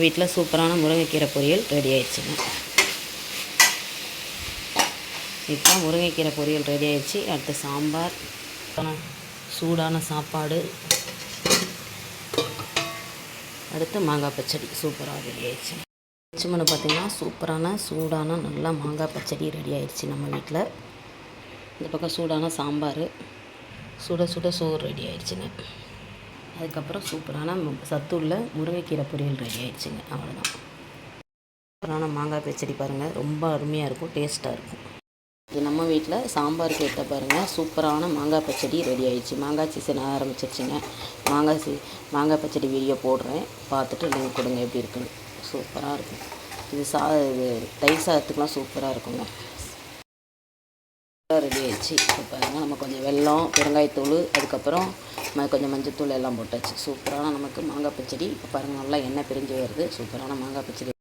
வீட்டில் சூப்பரான முருங்கைக்கீரை பொரியல் ரெடி ஆயிடுச்சுங்க. இப்போ முருங்கைக்கீரை பொரியல் ரெடி ஆயிடுச்சு. அடுத்து சாம்பார், சூடான சாப்பாடு, அடுத்து மாங்காய் பச்சடி சூப்பராக ரெடி ஆயிடுச்சு. சும்மா பார்த்திங்கன்னா சூப்பரான சூடான நல்லா மாங்காய் பச்சடி ரெடி ஆயிடுச்சு நம்ம வீட்டில். இந்த பக்கம் சூடான சாம்பார், சுட சுட சோறு ரெடி ஆயிடுச்சுங்க. அதுக்கப்புறம் சூப்பரான சத்துள்ள முருங்கைக்கீரை பொரியல் ரெடி ஆயிடுச்சுங்க. அவ்வளோதான். சூப்பரான மாங்காய் பச்சடி பாருங்கள், ரொம்ப அருமையாக இருக்கும், டேஸ்ட்டாக இருக்கும். இது நம்ம வீட்டில் சாம்பாருக்கு ஏற்ற பாருங்கள் சூப்பரான மாங்காய் பச்சடி ரெடி ஆயிடுச்சு. மாங்காய் சீசன் ஆரம்பிச்சிருச்சுங்க. மாங்காய் பச்சடி வீடியோ போடுறேன், பார்த்துட்டு லிங்க் கொடுங்க எப்படி இருக்குன்னு. சூப்பராக இருக்கும். இது தயிர் சாதத்துக்குலாம் சூப்பராக இருக்குங்க. ரெடி ஆயிடுச்சு. இப்போ பாருங்கள், நம்ம கொஞ்சம் வெல்லம், பெருங்காயத்தூள், அதுக்கப்புறம் கொஞ்சம் மஞ்சத்தூள் எல்லாம் போட்டாச்சு. சூப்பரான நமக்கு மாங்காய் பச்சடி. இப்போ பாருங்கள், நல்லா எண்ணெய் பிரிஞ்சு வருது. சூப்பரான மாங்காய் பச்சடி.